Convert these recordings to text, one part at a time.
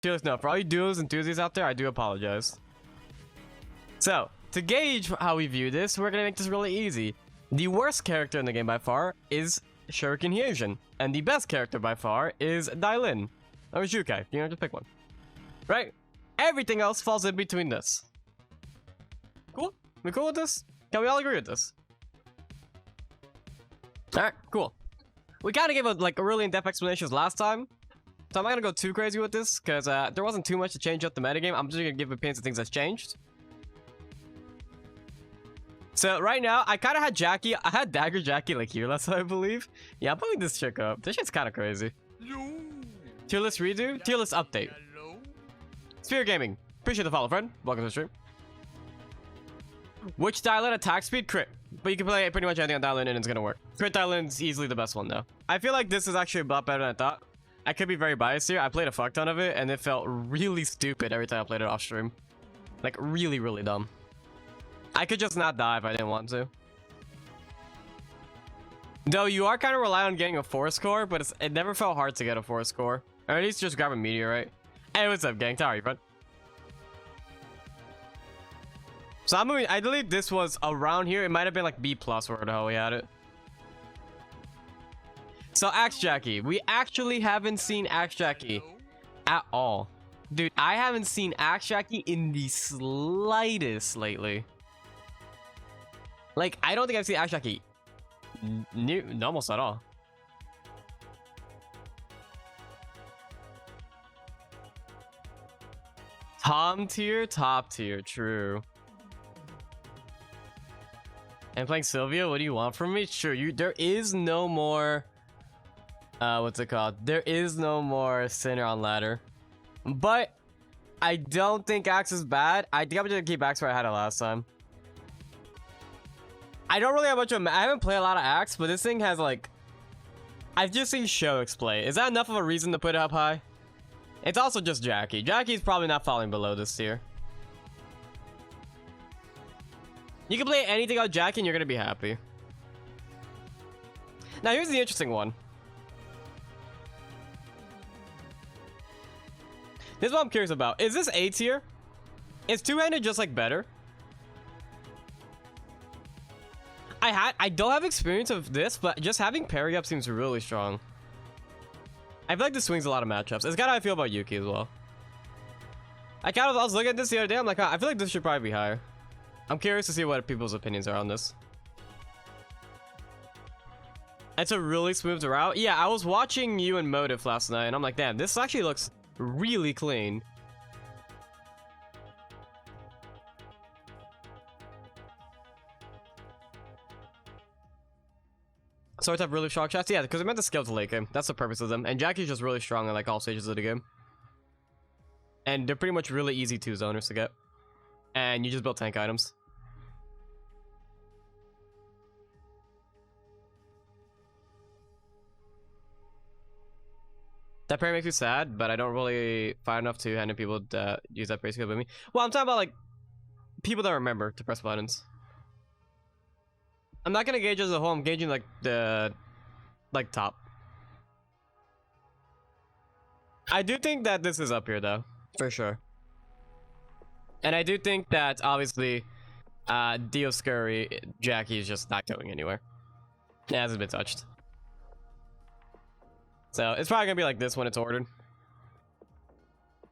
TIERLIST no. For all you duos enthusiasts out there, I do apologize. So, to gauge how we view this, we're gonna make this really easy. The worst character in the game by far is Shuriken Hyun, and the best character by far is Dailin. Or Jukai, you know, just pick one. Right? Everything else falls in between this. Cool? We cool with this? Can we all agree with this? Alright, cool. We kind of gave a really in-depth explanations last time, so I'm not gonna go too crazy with this, because there wasn't too much to change up the metagame. I'm just gonna give opinions of things that's changed. So right now, I kind of had Jackie. I had Dagger Jackie like here last time, I believe. Yeah, I'm putting this chick up. This shit's kind of crazy. TIERLIST redo, TIERLIST update. Sphere Gaming, appreciate the follow, friend. Welcome to the stream. Which Dailin attack speed? Crit. But you can play pretty much anything on Dailin and it's gonna work. Crit Dailin's easily the best one though. I feel like this is actually a lot better than I thought. I could be very biased here. I played a fuck ton of it and it felt really stupid every time I played it off stream. Like really, really dumb. I could just not die if I didn't want to. Though you are kind of relying on getting a 4-score, but it never felt hard to get a 4-score. Or at least just grab a meteorite. Hey, what's up, gang? How are you, bud? So I'm moving. I believe this was around here. It might have been like B+ where the hell we had it. So Axe Jackie. We actually haven't seen Axe Jackie at all. Dude, I haven't seen Axe Jackie in the slightest lately. Like, I don't think I've seen Axe Jackie almost at all. Top tier, true. And playing Silvia, what do you want from me? Sure, there is no more what's it called? There is no more Sinner on ladder. But I don't think Axe is bad. I think I'm gonna keep Axe where I had it last time. I don't really have much of I haven't played a lot of Axe, but this thing has like I've just seen Shox play. Is that enough of a reason to put it up high? It's also just Jackie. Jackie's probably not falling below this tier. You can play anything on Jackie and you're gonna be happy. Now here's the interesting one. This is what I'm curious about. Is this A tier? Is two-handed just like better? I don't have experience of this, but just having parry up seems really strong. I feel like this swings a lot of matchups. It's kind of how I feel about Yuki as well. I was looking at this the other day. I'm like, I feel like this should probably be higher. I'm curious to see what people's opinions are on this. It's a really smooth route. Yeah, I was watching you and Motive last night, and I'm like, damn, this actually looks really clean. Swords have really strong shots? Yeah, because they meant to scale to late game. That's the purpose of them. And Jackie's just really strong in like all stages of the game. And they're pretty much really easy 2-zoners to get. And you just build tank items. That parry makes me sad, but I don't really find enough two-handed people to use that parry skill with me. Well, I'm talking about like people that remember to press buttons. I'm not gonna gauge as a whole. I'm gauging like the top. I do think that this is up here though, for sure. And I do think that obviously Dioscurry Jackie is just not going anywhere. It hasn't been touched. So it's probably gonna be like this when it's ordered.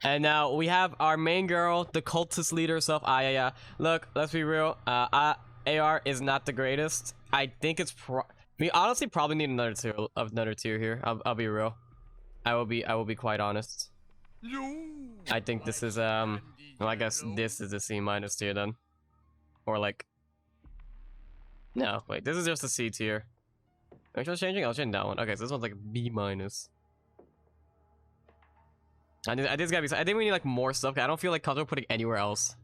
And now we have our main girl, the cultist leader herself. Yeah. Look, let's be real. AR is not the greatest. I think it's we honestly probably need another tier here. I'll be real. I will be quite honest. I think this is well, I guess this is a C- tier then. Or like no, wait, this is just a C tier. Which one's changing? I'll change that one. Okay, so this one's like B-. I think we need like more stuff. I don't feel like comfortable putting anywhere else.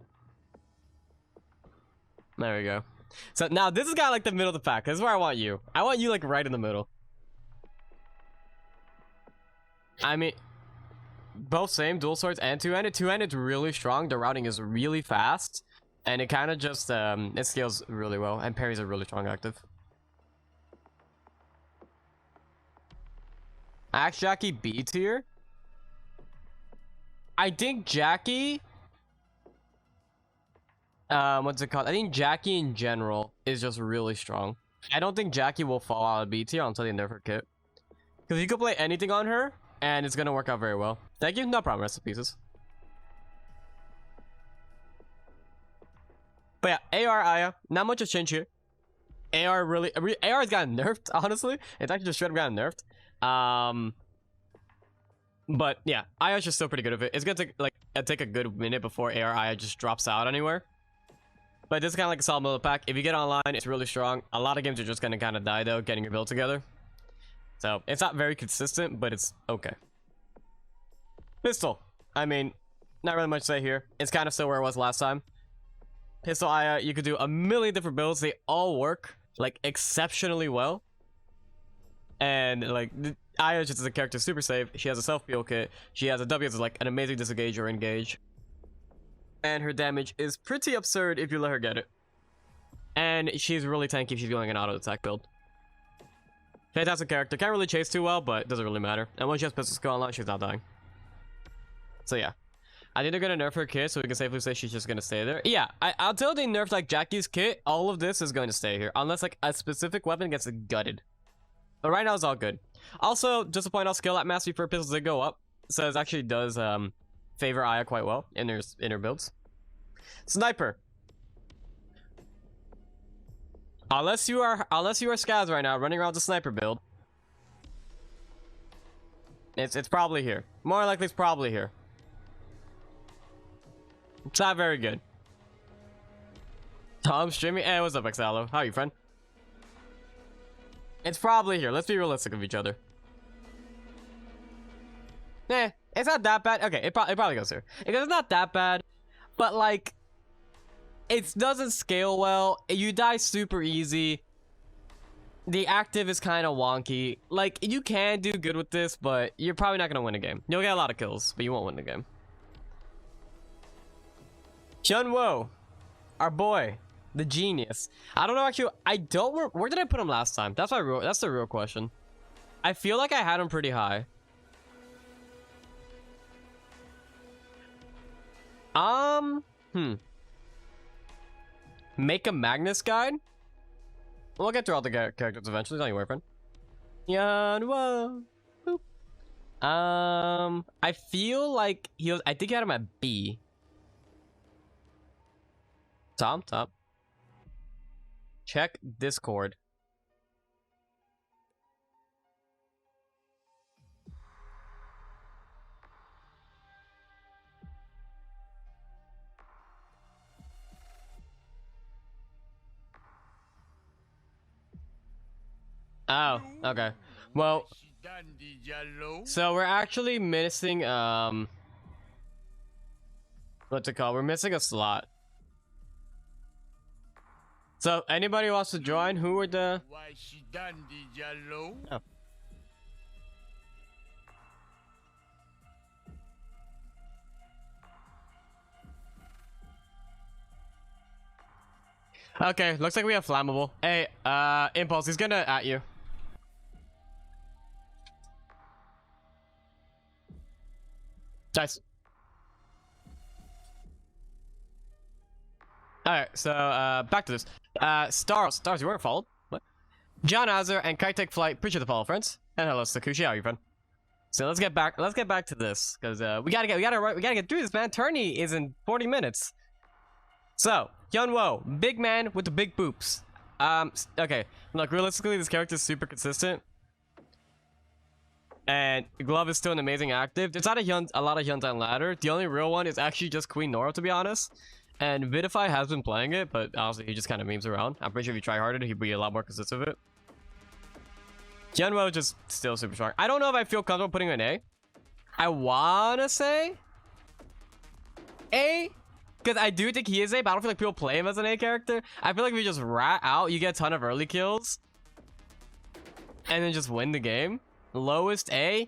There we go. So now this is kind of like the middle of the pack. This is where I want you. I want you like right in the middle. I mean, both same dual swords and two-handed. Two-handed's really strong. The routing is really fast, and it kind of just it scales really well. And parries are really strong active. Axe Jackie B tier. I think Jackie... what's it called? I think Jackie in general is just really strong. I don't think Jackie will fall out of B tier until they nerf her kit. Because you could play anything on her, and it's gonna work out very well. Thank you, no problem, rest in pieces. But yeah, AR, Aya, not much has changed here. AR really, AR's gotten nerfed, honestly. It's actually just straight up gotten nerfed. But yeah, Aya's just still pretty good with it. It's gonna take a good minute before AR Aya just drops out anywhere. But this is kind of like a solid middle pack. If you get online, it's really strong. A lot of games are just gonna kind of die though, getting your build together. So it's not very consistent, but it's okay. Pistol. I mean, not really much to say here. It's kind of still where it was last time. Pistol Aya, you could do a million different builds. They all work like exceptionally well. And like Aya just as a character super safe. She has a self-peel kit. She has a W as like an amazing disengage or engage. And her damage is pretty absurd if you let her get it. And she's really tanky if she's going an auto attack build. Fantastic character. Can't really chase too well, but it doesn't really matter. And once she has pistol skill online, she's not dying. So yeah. I think they're gonna nerf her kit, so we can safely say she's just gonna stay there. Yeah, until they nerf like Jackie's kit, all of this is going to stay here. Unless like a specific weapon gets gutted. But right now it's all good. Also, just to point out, skill at mastery for pistols did go up. So it actually does favor Aya quite well in her builds. Sniper. Unless you are Skaz right now running around with a sniper build. It's probably here. More likely it's probably here. It's not very good. Tom streaming. Hey, what's up, Exalo? How are you, friend? It's probably here. Let's be realistic with each other. It's not that bad. Okay, it probably goes here. It's not that bad, but like, it doesn't scale well. You die super easy. The active is kind of wonky. Like, you can do good with this, but you're probably not gonna win a game. You'll get a lot of kills, but you won't win the game. Chunwo, our boy, the genius. I don't know, actually. I don't. Where did I put him last time? That's the real question. I feel like I had him pretty high. Make a Magnus guide. We'll get through all the characters eventually. Don't you worry, friend. Chunwo. I feel like he was. I think he had him at B. Top. Check Discord. Oh, okay. Well, so we're actually missing what's it called? We're missing a slot. So, anybody wants to join? Who would oh. Okay, looks like we have flammable. Hey, Impulse, he's gonna at you. Nice. Alright, so, back to this. Stars, you weren't followed. What? John Azar and Kaitek Flight, appreciate the follow, friends. And hello, Sakushi, how are you, friend? So let's get back to this, because, we gotta get through this, man. Tourney is in 40 minutes. So, Hyunwoo, big man with the big boops. Okay, look, realistically, this character is super consistent. And Glove is still an amazing active. There's not a lot of Hyuns on ladder. The only real one is actually just Queen Nora, to be honest. And Vidify has been playing it, but honestly, he just kind of memes around. I'm pretty sure if you try harder, he'd be a lot more consistent with it. Hyunwoo just still super strong. I don't know if I feel comfortable putting an A. I wanna say A, because I do think he is A, but I don't feel like people play him as an A character. I feel like if you just rat out, you get a ton of early kills. And then just win the game. Lowest A.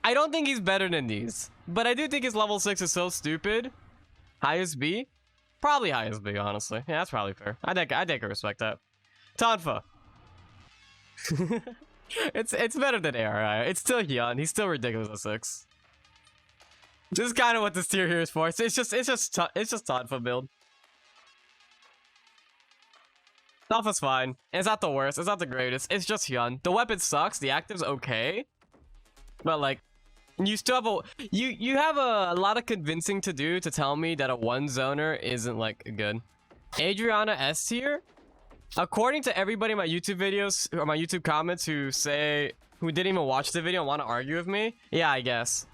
I don't think he's better than these. But I do think his level 6 is so stupid. Highest B? Probably highest B, honestly. Yeah, that's probably fair. I think I respect that. Tonfa. it's better than ARI. It's still Hyun. He's still ridiculous at 6. This is kind of what this tier here is for. It's just Tonfa build. Tonfa's fine. It's not the worst. It's not the greatest. It's just Hyun. The weapon sucks. The active's okay, but like, you still have you have a lot of convincing to do to tell me that a 1 zoner isn't like good. Adriana S tier. According to everybody in my YouTube videos or my YouTube comments who didn't even watch the video and want to argue with me, yeah, I guess.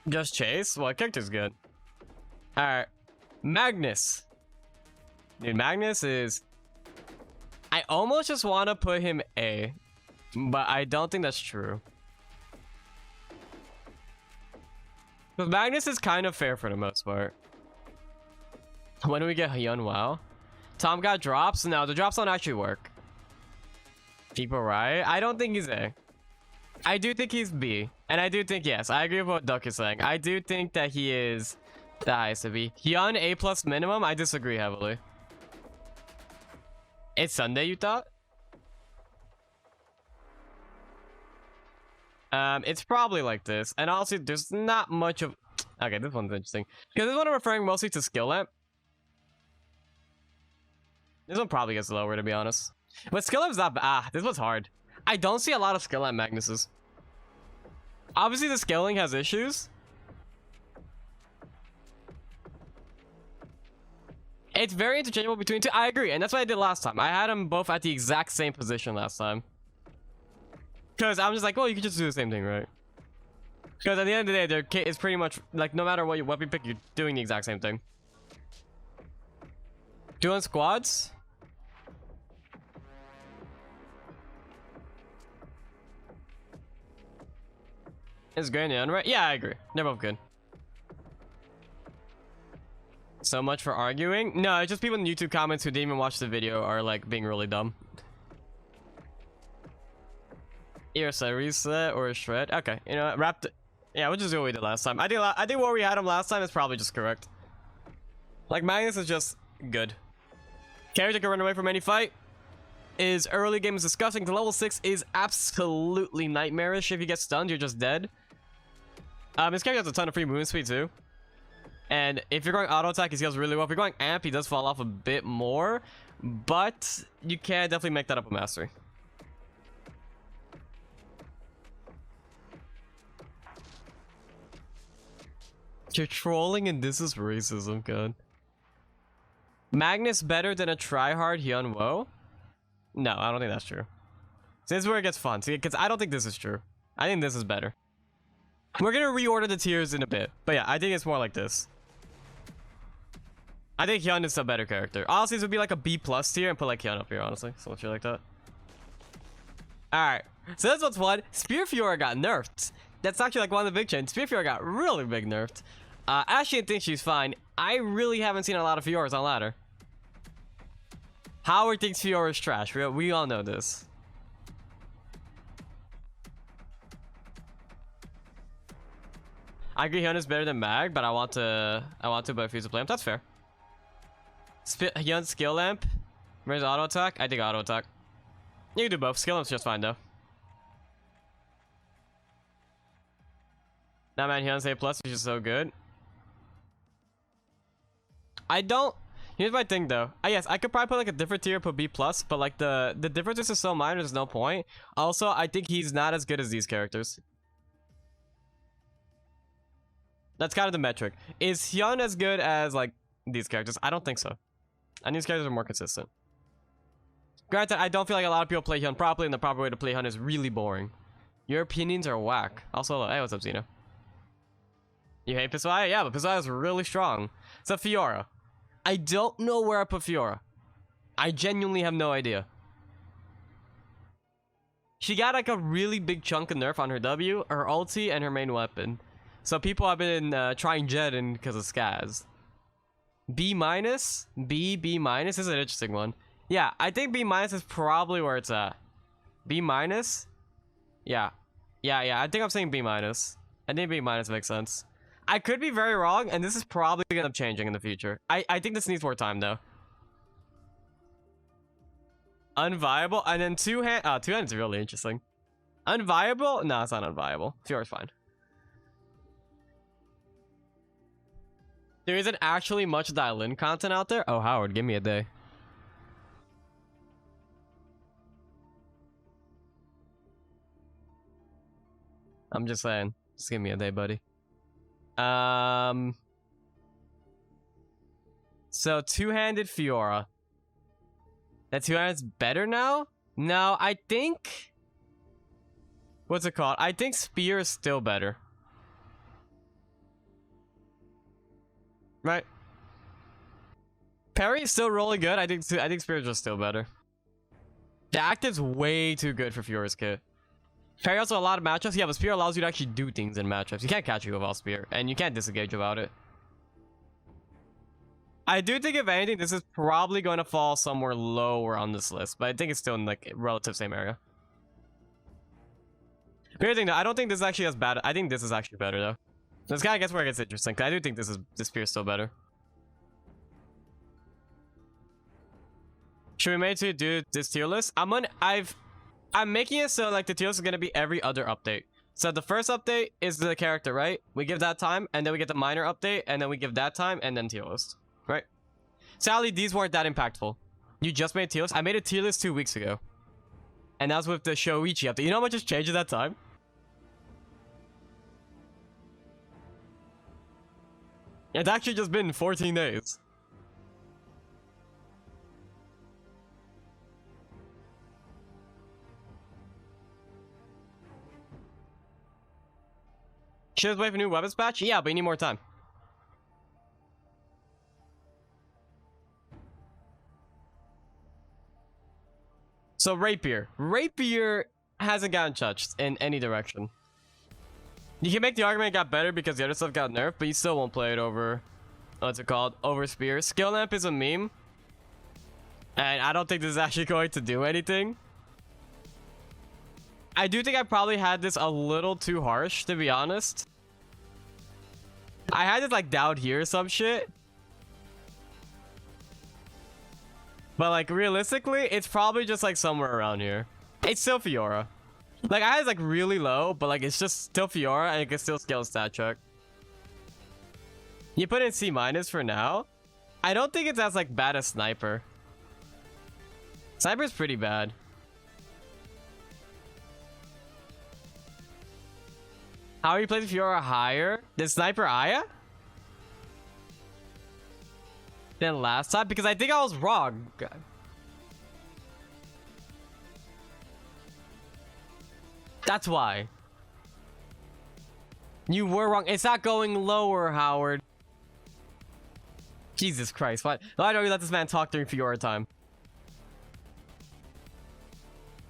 Just Chase? Well, character's good. Alright. Magnus. Dude, Magnus is... I almost just want to put him A, but I don't think that's true. But Magnus is kind of fair for the most part. When do we get Hyun? Wow. Tom got drops? No, the drops don't actually work. People right? I don't think he's A. I do think he's B. And I do think, yes, I agree with what Duck is saying. I do think that he is the highest to B. Hyun A plus minimum? I disagree heavily. It's Sunday, you thought? It's probably like this. And honestly, there's not much of... Okay, this one's interesting. Because this one I'm referring mostly to skill lamp. This one probably gets lower, to be honest. But skill lamp's not... this one's hard. I don't see a lot of skill lamp Magnuses. Obviously, the scaling has issues. It's very interchangeable between two. I agree, and that's what I did last time. I had them both at the exact same position last time. Because I'm just like, well, you can just do the same thing, right? Because at the end of the day, it's pretty much like no matter what weapon pick, you're doing the exact same thing. Doing squads. Is Granny on right? Yeah, I agree. They're both good. So much for arguing. No, it's just people in the YouTube comments who didn't even watch the video are like being really dumb. Either a reset or a shred. Okay, you know what? Wrapped. Yeah, we'll just do what we did last time. I think where we had him last time is probably just correct. Like Magnus is just good. Character can run away from any fight. His early game is disgusting. The level 6 is absolutely nightmarish. If you get stunned, you're just dead. His character has a ton of free movement speed too. And if you're going auto attack, he scales really well. If you're going amp, he does fall off a bit more. But you can definitely make that up with mastery. You're trolling and this is racism, God. Magnus better than a tryhard Hyun Wo? No, I don't think that's true. So this is where it gets fun. See, because I don't think this is true. I think this is better. We're gonna reorder the tiers in a bit. But yeah, I think it's more like this. I think Hyun is a better character. Honestly, this would be like a B+ tier and put like Hyun up here, honestly. So let's like that. Alright. So this one's fun. Spear Fiora got nerfed. That's actually like one of the big changes. Spear Fiora got really big nerfed. Ashley thinks she's fine. I really haven't seen a lot of Fioras on ladder. Howard thinks Fiora is trash. We all know this. I agree Hyun is better than Mag, but I want to both use to play him. That's fair. Hyun's skill lamp versus auto attack. I think auto attack. You can do both. Skill lamp's just fine though. Nah man, Hyun's A+, which is so good. I don't... Here's my thing though. Yes, I could probably put like a different tier, put B+, but like the differences are so minor, there's no point. Also, I think he's not as good as these characters. That's kind of the metric. Is Hyun as good as like these characters? I don't think so. And these characters are more consistent. Granted, I don't feel like a lot of people play Hyun properly, and the proper way to play Hyun is really boring. Your opinions are whack. Also, hey, what's up, Xena? You hate Piswaya? Yeah, but Piswaya is really strong. So Fiora. I don't know where I put Fiora. I genuinely have no idea. She got like a really big chunk of nerf on her W, her ulti, and her main weapon. So people have been trying Jet in because of Skaz. B-? B- this is an interesting one. Yeah, I think B- is probably where it's at. B-? Yeah. Yeah, I think I'm saying B-. I think B- makes sense. I could be very wrong, and this is probably going to end up changing in the future. I think this needs more time, though. Unviable, and then two-hand is really interesting. Unviable? No, it's not unviable. Fiora's fine. There isn't actually much dial-in content out there. Oh, Howard, give me a day. I'm just saying. Just give me a day, buddy. So two-handed Fiora. That two-handed's better now? No, I think... What's it called? I think Spear is still better. Right? Parry is still really good. I think Spear is just still better. The active's way too good for Fiora's kit. Parry also a lot of matchups. Yeah, but Spear allows you to actually do things in matchups. You can't catch you without Spear, and you can't disengage without it. I do think, if anything, this is probably going to fall somewhere lower on this list, but I think it's still in like relative same area. But thing though, I don't think this is actually as bad. I think this is actually better though. This kind of gets where it gets interesting, because I do think this Spear is still better. Should we make to do this tier list? I'm making it so like the tier list is gonna be every other update. So the first update is the character, right? We give that time, and then we get the minor update, and then we give that time, and then tier list, right? Sadly, these weren't that impactful. You just made tier list. I made a tier list 2 weeks ago, and that was with the Shoichi update. You know how much has changed in that time? It's actually just been 14 days. Should wait for new weapons patch? Yeah, but you need more time. So Rapier. Rapier hasn't gotten touched in any direction. You can make the argument it got better because the other stuff got nerfed, but you still won't play it over... What's it called? Over Spear. Skill Lamp is a meme. And I don't think this is actually going to do anything. I do think I probably had this a little too harsh, to be honest. I had it like down here or some shit. But like realistically, it's probably just like somewhere around here. It's still Fiora. Like I had it like really low, but like it's just still Fiora and it can still scale stat check. You put in C- for now. I don't think it's as like bad as Sniper. Sniper's pretty bad. How are you playing Fiora higher than Sniper Aya? Than last time? Because I think I was wrong. That's why. You were wrong. It's not going lower, Howard. Jesus Christ. Why don't we let this man talk during Fiora time?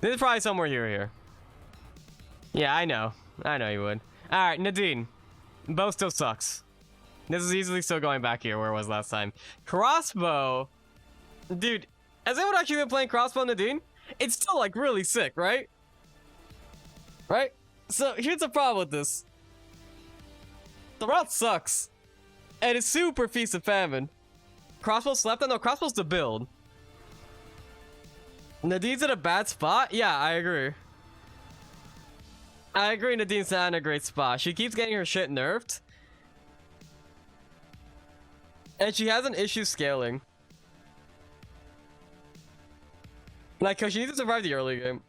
This is probably somewhere here. Yeah, I know. I know you would. Alright, Nadine. Bow still sucks. This is easily still going back here where it was last time. Crossbow. Dude, has anyone actually been playing Crossbow, Nadine? It's still like really sick, right? Right? So here's the problem with this. The route sucks. And it's super Feast of Famine. Crossbow slept on? No, Crossbow's the build. Nadine's in a bad spot? Yeah, I agree. I agree Nadine's not in a great spot. She keeps getting her shit nerfed. And she has an issue scaling. Like, cause she needs to survive the early game.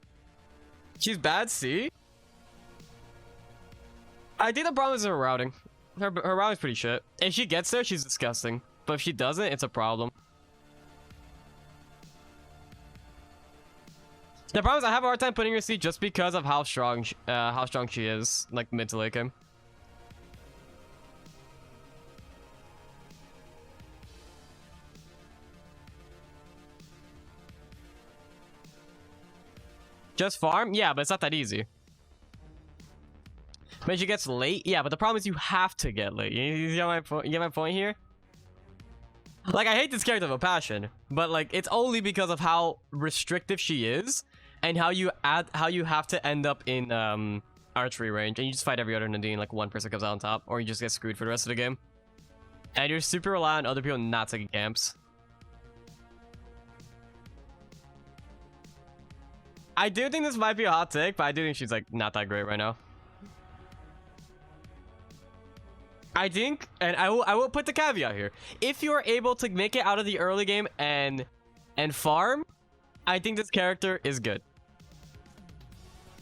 She's bad C. I think the problem is her routing. Her routing's pretty shit. If she gets there, she's disgusting. But if she doesn't, it's a problem. The problem is I have a hard time putting her C just because of how strong she is, like mid to late game. Just farm? Yeah, but it's not that easy. When she gets late? Yeah, but the problem is you have to get late. You get my point here? Like, I hate this character with a passion, but like, it's only because of how restrictive she is, and how you have to end up in archery range, and you just fight every other Nadine, like one person comes out on top, or you just get screwed for the rest of the game. And you're super reliant on other people not taking camps. I do think this might be a hot take, but I do think she's like not that great right now. I think, and I will put the caveat here. If you are able to make it out of the early game and farm, I think this character is good.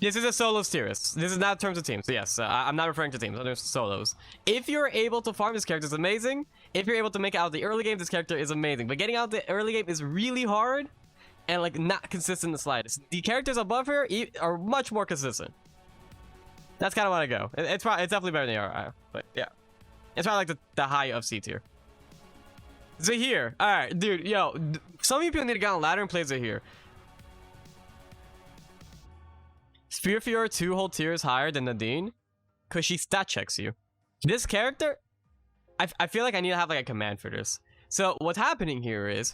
This is a solos tier list. This is not in terms of teams. So yes, I'm not referring to teams. There's solos. If you're able to farm, this character is amazing. If you're able to make it out of the early game, this character is amazing. But getting out of the early game is really hard and like not consistent in the slightest. The characters above her are much more consistent. That's kind of what I go. It's definitely better than the RI, but yeah. It's probably like the high of C tier. Zahir. Alright, dude, yo. Some of you people need to get on a ladder and play Zahir. Spear Fiora 2 whole tiers higher than Nadine because she stat checks you. This character, I feel like I need to have like a command for this. So what's happening here is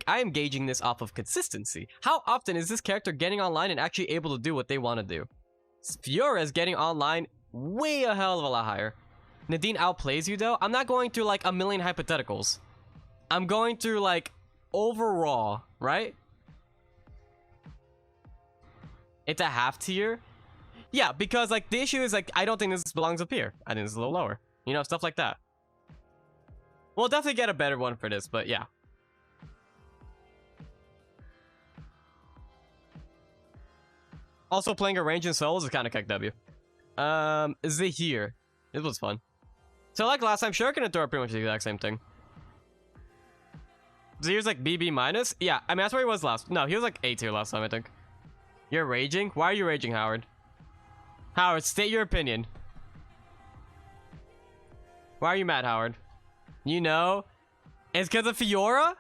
I am gauging this off of consistency. How often is this character getting online and actually able to do what they want to do? Fiora is getting online way a hell of a lot higher. Nadine outplays you though. I'm not going through like a million hypotheticals. I'm going through like overall, right? It's a half tier. Yeah, because like the issue is like I don't think this belongs up here. I think it's a little lower. You know, stuff like that. We'll definitely get a better one for this, but yeah. Also playing a range in solos is kind of KW. Zahir. This was fun. So like last time, Shuriken and Thor are pretty much the exact same thing. Zahir's like BB minus. Yeah, I mean that's where he was last. No, he was like A tier last time, I think. You're raging? Why are you raging, Howard? Howard, state your opinion. Why are you mad, Howard? You know? It's because of Fiora?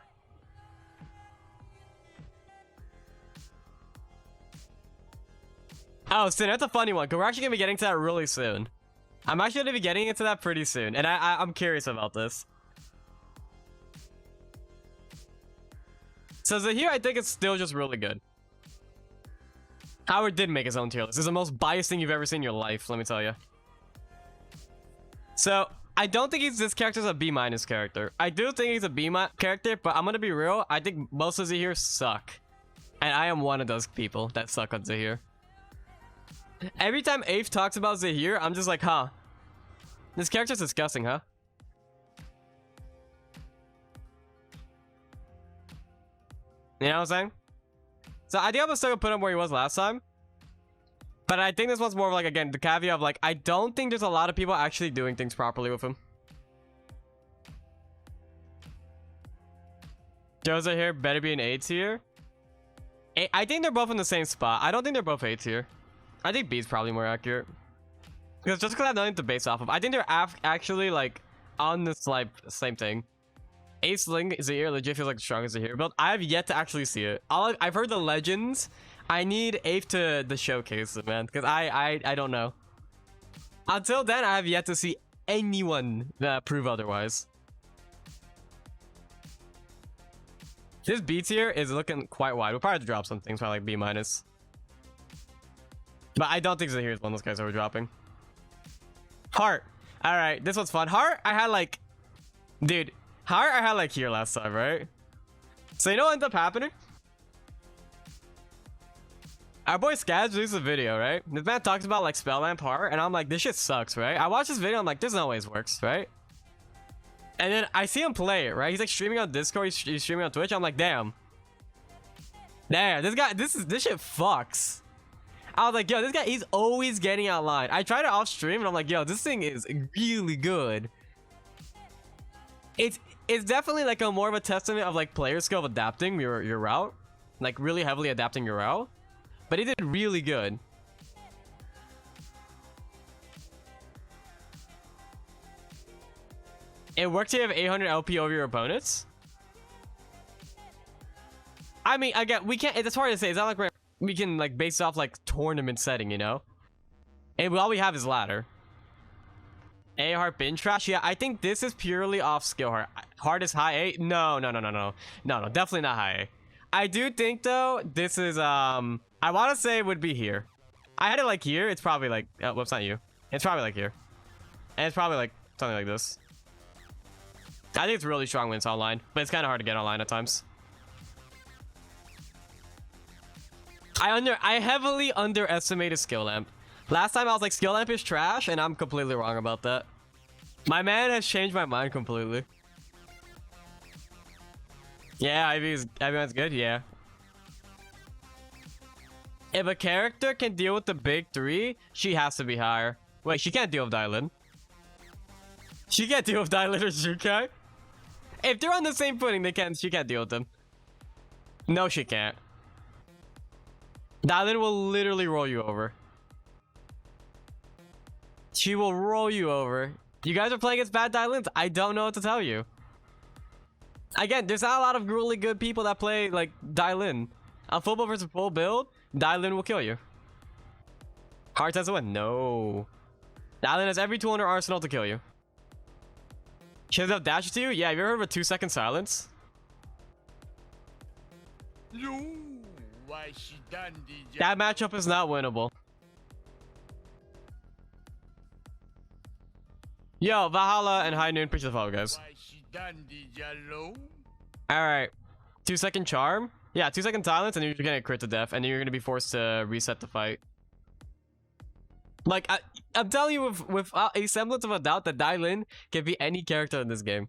Oh, Sin, that's a funny one, because we're actually going to be getting to that really soon. I'm actually going to be getting into that pretty soon, and I'm curious about this. So Zahir, I think it's still just really good. Howard did make his own tier list. This is the most biased thing you've ever seen in your life, let me tell you. So, I don't think this character's a B- character. I do think he's a B- character, but I'm gonna be real. I think most of Zahir suck. And I am one of those people that suck on Zahir. Every time Afe talks about Zahir, I'm just like, huh. This character's disgusting, huh? You know what I'm saying? So I think I'm still gonna put him where he was last time. But I think this one's more of like, again, the caveat of like, I don't think there's a lot of people actually doing things properly with him. Joe's here better be an A tier. I think they're both in the same spot. I don't think they're both A tier. I think B's probably more accurate. Because just because I have nothing to base off of. I think they're actually like on this like same thing. Ace Ling Zahir legit feels like the strongest Zahir build. I have yet to actually see it. I've heard the legends. I need Ape to showcase it, man, because I don't know. Until then, I have yet to see anyone prove otherwise. This B tier is looking quite wide. We'll probably have to drop some things, probably like B-. But I don't think Zahir is one of those guys that we're dropping. Heart. All right, this one's fun. Heart, I had like, dude. Heart, I had like here last time, right? So you know what ended up happening? Our boy Scabs released a video, right? This man talks about like Spellman Heart, and I'm like, this shit sucks, right? I watched this video, I'm like, this no ways works, right? And then I see him play it, right? He's like streaming on Discord, he's streaming on Twitch. I'm like, damn, this guy, this shit fucks. I was like, yo, this guy, he's always getting outlined. I tried it off stream, and I'm like, yo, this thing is really good. It's definitely like a more of a testament of like player skill of adapting your route, like really heavily adapting your route. But he did really good. It worked to have 800 LP over your opponents. I mean, again, we can't. It's hard to say. It's not like we can like base off like tournament setting, you know. And all we have is ladder. A heart bin trash. Yeah, I think this is purely off skill heart. Heart is high A. No, definitely not high A. I do think though this is I want to say it would be here. I had it like here. It's probably like whoops, not you. It's probably like here, and it's probably like something like this. I think it's really strong when it's online, but it's kind of hard to get online at times. I heavily underestimated skill lamp. Last time I was like, skill lamp is trash, and I'm completely wrong about that. My man has changed my mind completely. Yeah, everyone's good, yeah. If a character can deal with the big three, she has to be higher. Wait, she can't deal with Dylan. She can't deal with Dylan or Jukai. If they're on the same footing, she can't deal with them. No, she can't. Dylan will literally roll you over. She will roll you over. You guys are playing against bad Dylans? I don't know what to tell you. Again, there's not a lot of really good people that play like Dylan. On full build versus full build, Dylan will kill you. Hard test to win? No. Dylan has every tool in her arsenal to kill you. She has enough dashes to you? Yeah, have you ever heard of a 2-second silence? That matchup is not winnable. Yo, Valhalla and High Noon, appreciate the follow, guys. Alright. 2-second charm? Yeah, 2-second silence, and you're gonna crit to death, and then you're gonna be forced to reset the fight. Like, I'm telling you with a semblance of a doubt that Dylan can be any character in this game.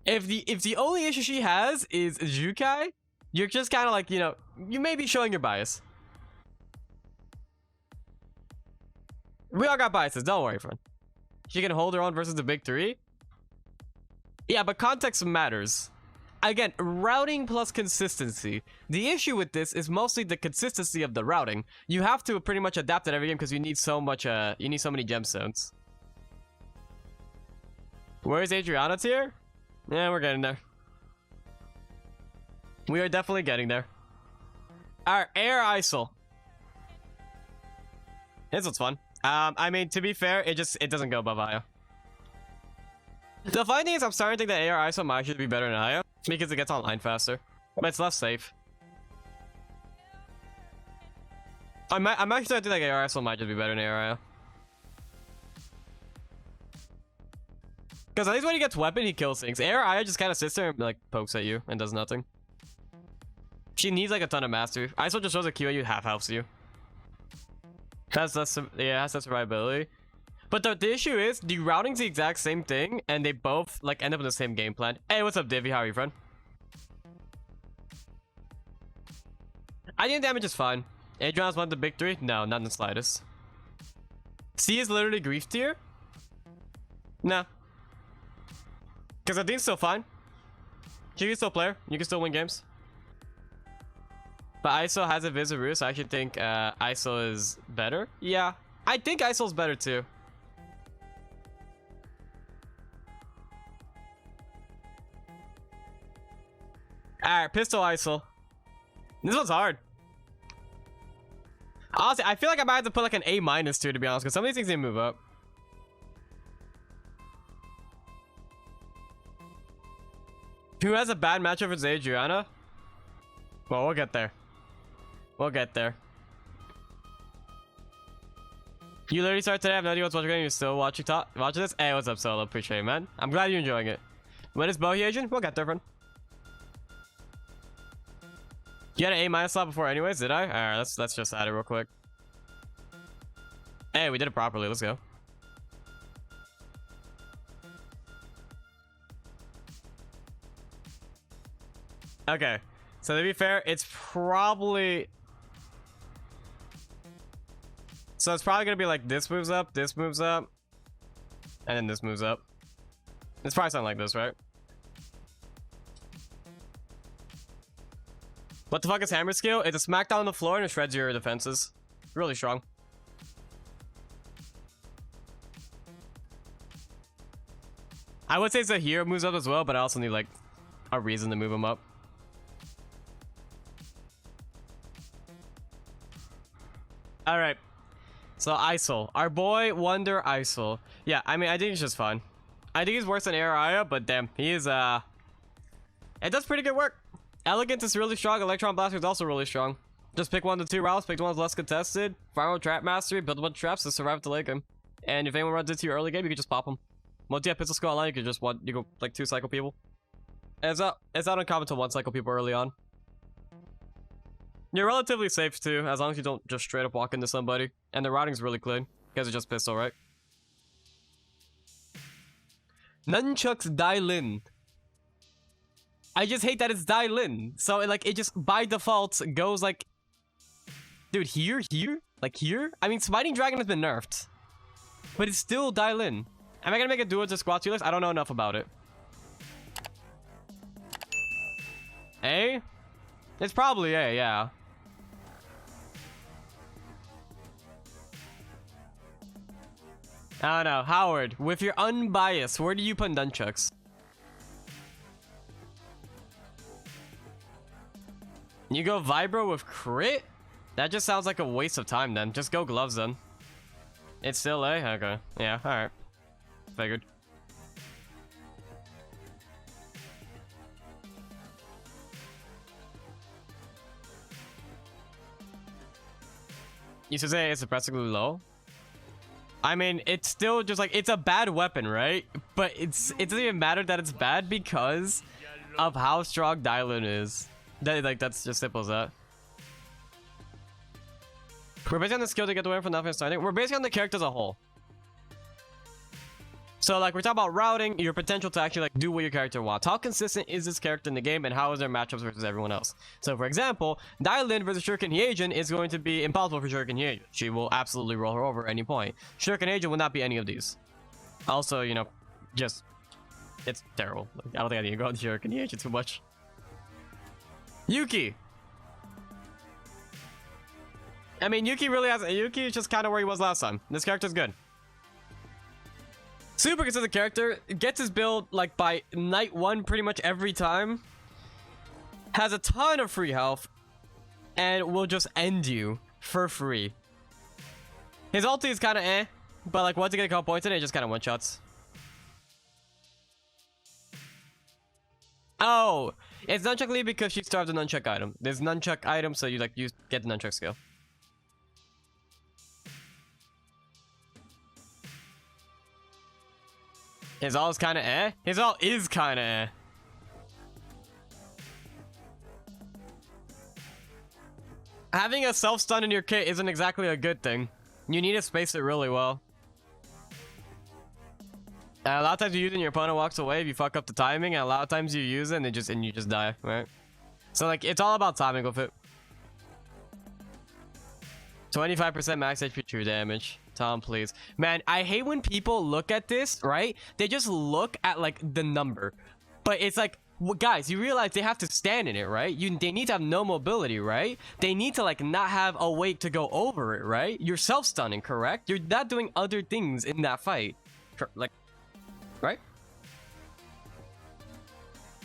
If the only issue she has is Jukai, you're just kind of like, you know, you may be showing your bias. We all got biases, don't worry, friend. She can hold her own versus the big three. Yeah, but context matters. Again, routing plus consistency. The issue with this is mostly the consistency of the routing. You have to pretty much adapt it every game because you need so much, you need so many gemstones. Where's Adriana tier? Yeah, we're getting there. We are definitely getting there. Alright, Air Isol. This one's fun. I mean, to be fair, it doesn't go above Aya. The funny thing is, I'm starting to think that AR Isol might actually be better than Aya because it gets online faster, but it's less safe. I'm actually starting to think AR Isol might just be better than AR Aya. Because at least when he gets weapon, he kills things. AR Aya just kind of sits there and like pokes at you and does nothing. She needs like a ton of mastery. Isol just shows a Q at you, half helps you. That's that survivability. But the issue is, the routing's the exact same thing, and they both like end up in the same game plan. Hey, what's up, Divvy? How are you, friend? I think damage is fine. Adriana's one of the big three? No, not in the slightest. C is literally grief tier? Nah. Because Nadine's still fine. She can still play her. You can still win games. But Isol has a Vizaru, so I actually think Isol is better. Yeah, I think Isol's better too. Alright, Pistol Isol. This one's hard. Honestly, I feel like I might have to put like an A- too, to be honest, because some of these things didn't move up. Who has a bad matchup with Adriana? Well, we'll get there. We'll get there. You literally started today. I have no idea what's watching. You're still watching this. Hey, what's up, Solo? Appreciate it, man. I'm glad you're enjoying it. When is Bohi Asian? We'll get there, friend. You had an A- slot before, anyways. Did I? All right, let's just add it real quick. Hey, we did it properly. Let's go. Okay. So to be fair, it's probably... So it's probably gonna be like this moves up, and then this moves up. It's probably something like this, right? What the fuck is hammer skill? It's a smackdown on the floor and it shreds your defenses. Really strong. I would say Zahir moves up as well, but I also need like a reason to move him up. Alright. So Isol. Our boy Wonder Isol. Yeah, I mean, I think he's just fun. I think he's worse than Aya, but damn, he is it does pretty good work. Elegance is really strong. Electron Blaster is also really strong. Just pick 1 to 2 routes, pick the ones less contested. Final trap mastery, build a bunch of traps to survive the late game. And if anyone runs into your early game, you can just pop them. Once you have pistol skill online, you can just you go like 2 cycle people. And it's not uncommon to 1 cycle people early on. You're relatively safe too, as long as you don't just straight up walk into somebody. And the routing's really clean. You guys are just pistol, right? Nunchuck's Dailin. I just hate that it's Dailin. So like it just by default goes like, dude, here, like here. I mean, Smiting Dragon has been nerfed, but it's still Dailin. Am I gonna make a duo to squad tier list? I don't know enough about it. A? It's probably A, yeah. I don't know. Howard, with your unbiased, where do you put Nunchucks? You go Vibro with crit? That just sounds like a waste of time then. Just go gloves then. It's still A? Okay. Yeah, alright. Figured. You should say it's surprisingly low. I mean, it's still just like, it's a bad weapon, right? But it doesn't even matter that it's bad because of how strong Dailin is. That's just simple as that. We're basing on the skill to get away from nothing starting. We're basing on the character as a whole. So like we're talking about routing, your potential to actually like do what your character wants. How consistent is this character in the game and how is their matchups versus everyone else? So for example, Dailin versus Shuriken Hyejin is going to be impossible for Shuriken Hyejin. She will absolutely roll her over at any point. Shuriken Hyejin will not be any of these. Also, you know, just it's terrible. Like, I don't think I need to go on Shuriken Hyejin too much. Yuki. I mean, Yuki is just kind of where he was last time. This character's good. Super consistent character, gets his build like by night 1 pretty much every time. Has a ton of free health. And will just end you for free. His ulti is kind of eh. But like once you get a couple points in it, just kind of one-shots. Oh! It's Nunchuck Lee because she starved the Nunchuck item. There's Nunchuck item, so you get the Nunchuck skill. His ult is kind of eh. His ult is kind of eh. Having a self-stun in your kit isn't exactly a good thing. You need to space it really well. A lot of times you use it and your opponent walks away if you fuck up the timing, and a lot of times you use it and you just die, right? So like it's all about timing with it. 25% max HP true damage. Tom, please. Man, I hate when people look at this, right? They just look at like the number. But it's like, well, guys, you realize they have to stand in it, right? They need to have no mobility, right? They need to like not have a weight to go over it, right? You're self-stunning, correct? You're not doing other things in that fight. Like, right?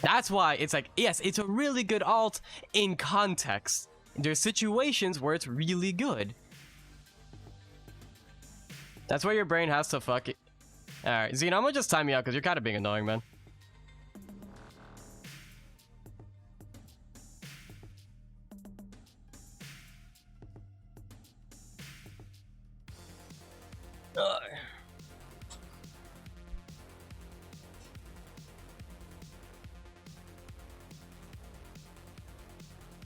That's why it's like, yes, it's a really good ult in context. There's situations where it's really good. That's where your brain has to fuck it. Alright, Zeno, I'm gonna just time you out because you're kind of being annoying, man.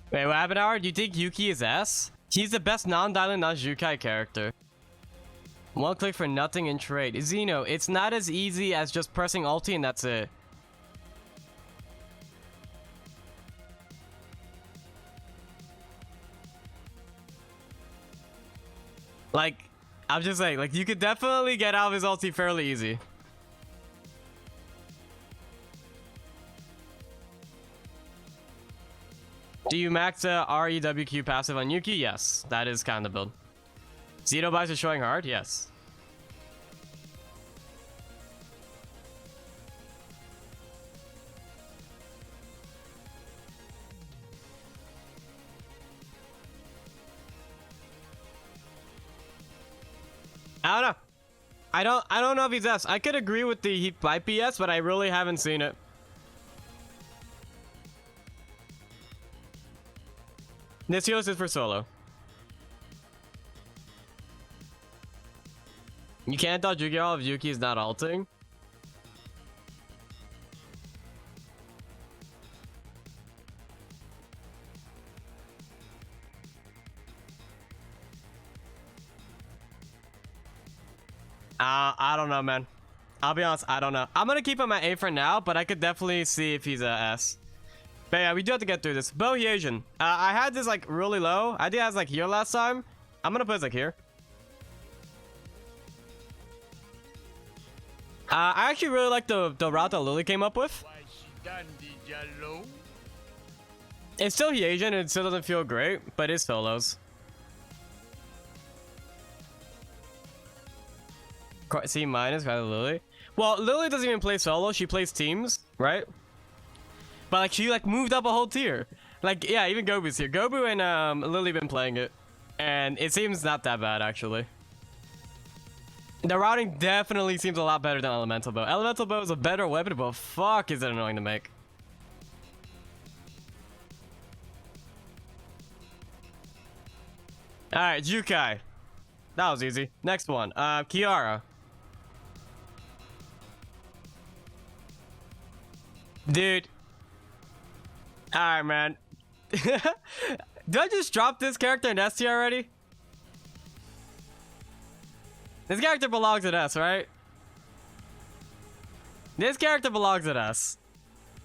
Wait, what happened, Howard? Do you think Yuki is S? He's the best non-Dailin, non-Jukai character. One click for nothing in trade. Zeno, it's not as easy as just pressing ulti and that's it. Like, I'm just saying, like, you could definitely get out of his ulti fairly easy. Do you max REWQ passive on Yuki? Yes, that is kind of the build. Zeno buys is showing hard? Yes. I don't know. I don't know if he's S. I could agree with the he might be S, but I really haven't seen it. This heal is for solo. You can't dodge Yuki if Yuki is not ulting. I don't know, man. I'll be honest, I don't know. I'm gonna keep him at A for now, but I could definitely see if he's a S. But yeah, we do have to get through this. Boheasian. I had this like really low. I think I was like here last time. I'm gonna put it like here. I actually really like the route that Lily came up with. It's still Asian and it still doesn't feel great, but it's solos. C minus rather Lily. Well, Lily doesn't even play solo. She plays teams, right? But like she like moved up a whole tier. Like yeah, even Gobu's here. Gobu and Lily been playing it, and it seems not that bad actually. The routing definitely seems a lot better than Elemental Bow. Elemental Bow is a better weapon, but fuck is it annoying to make. Alright, Jukai. That was easy. Next one. Kiara. Dude. Alright, man. Did I just drop this character in S tier already? This character belongs at S, right? This character belongs at S.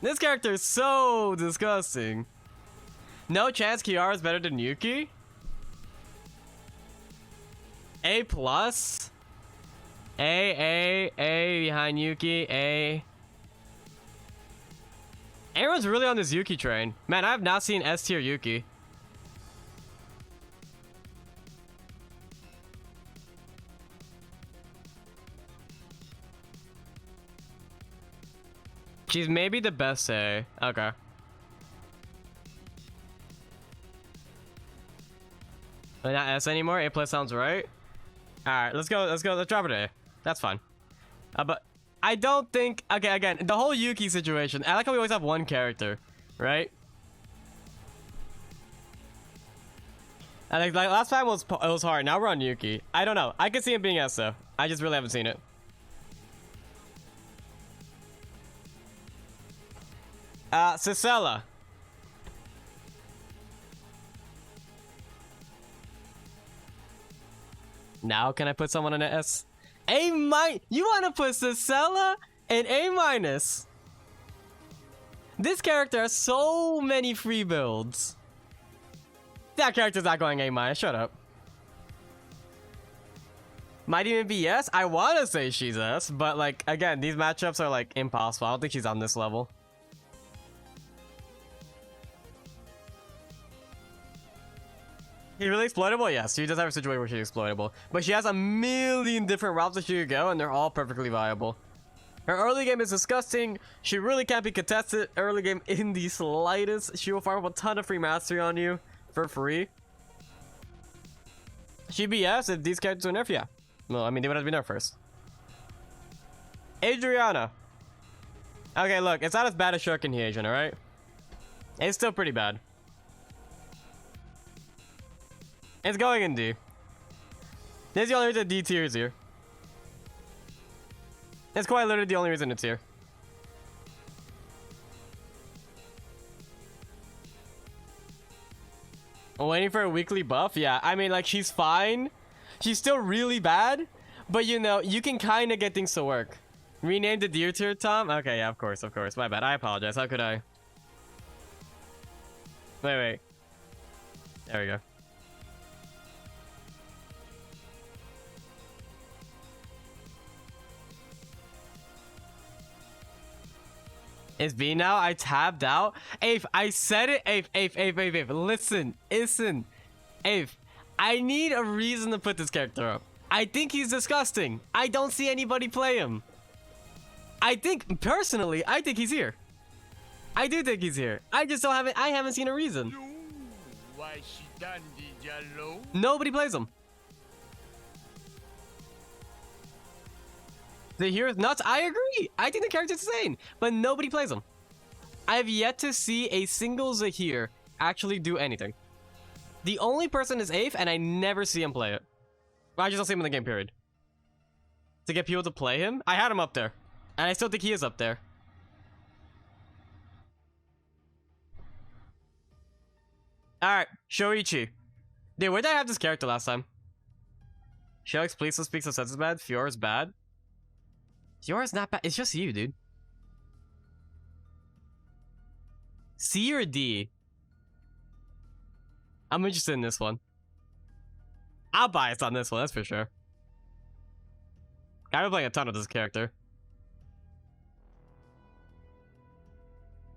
This character is so disgusting. No chance Kiara is better than Yuki? A plus? A behind Yuki, A. Everyone's really on this Yuki train. Man, I have not seen S tier Yuki. She's maybe the best A. Okay. But not S anymore. A plus sounds right. Alright, let's go. Let's drop it to A. That's fine. But I don't think... Okay, again, the whole Yuki situation. I like how we always have one character, right? And like last time it was hard. Now we're on Yuki. I don't know. I could see him being S though. I just really haven't seen it. Sisella. Now can I put someone in an S? A minus. You want to put Sisella in A minus? This character has so many free builds. That character's not going A minus. Shut up. Might even be yes. I want to say she's S, but like again, these matchups are like impossible. I don't think she's on this level. She's really exploitable? Yes, she does have a situation where she's exploitable. But she has a million different routes that she could go, and they're all perfectly viable. Her early game is disgusting. She really can't be contested early game in the slightest. She will farm up a ton of free mastery on you for free. She'd be yes if these characters were nerfed, yeah. Well, I mean, they would have to be nerfed first. Adriana. Okay, look, it's not as bad as Shuriken Asian, alright? It's still pretty bad. It's going in D. This is the only reason D tier is here. It's quite literally the only reason it's here. Waiting for a weekly buff? Yeah, I mean, like, she's fine. She's still really bad. But, you know, you can kind of get things to work. Rename the D tier, Tom? Okay, yeah, of course, of course. My bad. I apologize. How could I? Wait. There we go. It's B now. I tabbed out. Ape, I said it. Ape. Listen. Ape, I need a reason to put this character up. I think he's disgusting. I don't see anybody play him. Personally, I think he's here. I do think he's here. I just don't have it. I haven't seen a reason. Nobody plays him. Zahir is nuts. I agree. I think the character's insane, but nobody plays him. I have yet to see a single Zahir actually do anything. The only person is Ape, and I never see him play it. I just don't see him in the game, period. To get people to play him, I had him up there, and I still think he is up there. All right, Shoichi. Dude, where did I have this character last time? She likes please don't speak so sense is bad. Fiora's bad. Fiora's not bad. It's just you, dude. C or D? I'm interested in this one. I'll bias on this one, that's for sure. I've been playing a ton of this character.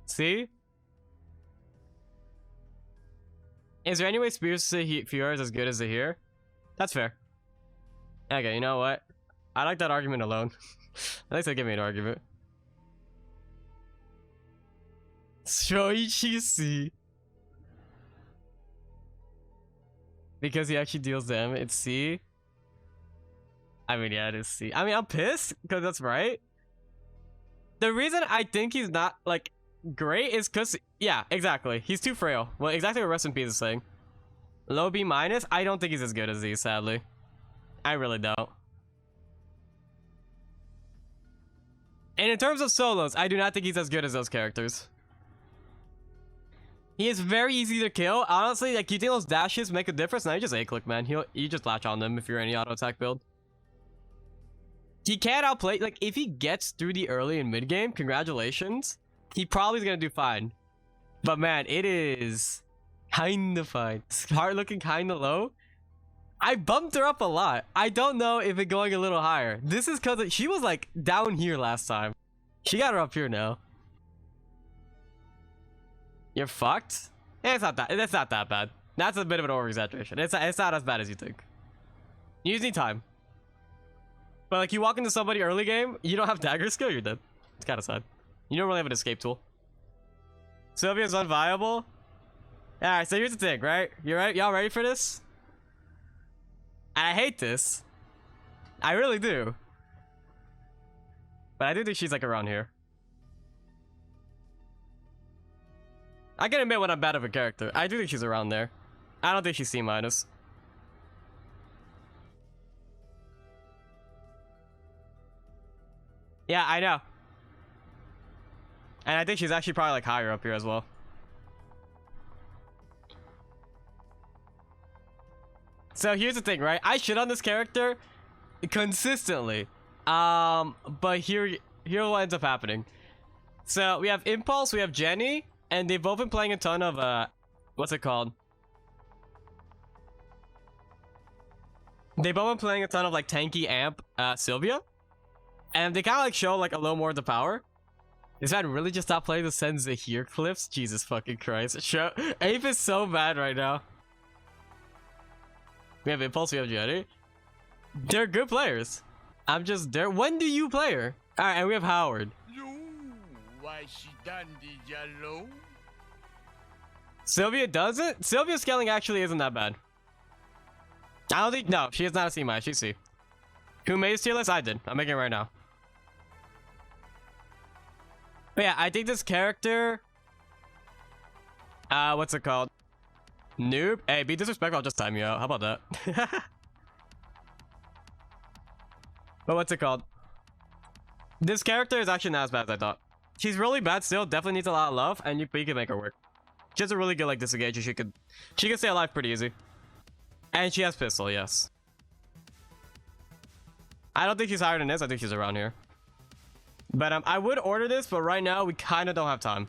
See? Is there any way Spears Fiora is as good as Zahir? That's fair. Okay, you know what? I like that argument alone. At least they give me an argument. Shoichi. Because he actually deals damage. It's C. I mean, yeah, it is C. I mean, I'm pissed because that's right. The reason I think he's not like great is because, yeah, exactly. He's too frail. Well, exactly what Rest in Peace is saying. Low B minus. I don't think he's as good as Z, sadly. I really don't. And in terms of solos, I do not think he's as good as those characters. He is very easy to kill. Honestly, like, you think those dashes make a difference? Now you just A-click, man. You just latch on them if you're any auto attack build. He can't outplay. Like, if he gets through the early and mid game, congratulations. He probably is gonna do fine. But man, it is kind of fine. Heart looking kind of low. I bumped her up a lot. I don't know if it going a little higher. This is because she was like down here last time. She got her up here now. You're fucked? It's not that. That's not that bad. That's a bit of an over-exaggeration. It's not as bad as you think. You just need time. But like, you walk into somebody early game, you don't have dagger skill, you're dead. It's kind of sad. You don't really have an escape tool. Sylvia's unviable. Alright, so here's the thing, right? You ready? Y'all ready for this? I hate this. I really do. But I do think she's like around here. I can admit when I'm bad of a character. I do think she's around there. I don't think she's C minus. Yeah, I know. And I think she's actually probably like higher up here as well. So here's the thing, right? I shit on this character consistently. But here what ends up happening. So we have Impulse, we have Jenny, and they've both been playing a ton of what's it called? They've both been playing a ton of like tanky amp Silvia. And they kind of like show like a little more of the power. This man really just stopped playing the Send Zahir clips? Jesus fucking Christ. Ape is so bad right now. We have Impulse, we have Jenny. They're good players. I'm just there. When do you play her? Alright, and we have Howard. Sylvia does it? Sylvia's scaling actually isn't that bad. I don't think, no, she is not a C minus, she's C. Who made this tier list? I did. I'm making it right now. But yeah, I think this character, what's it called? Noob? Hey, be disrespectful, I'll just time you out. How about that? But what's it called? This character is actually not as bad as I thought. She's really bad still, definitely needs a lot of love, and you can make her work. She has a really good like disengage, she can stay alive pretty easy. And she has pistol, yes. I don't think she's higher than this, I think she's around here. But I would order this, but right now we kind of don't have time.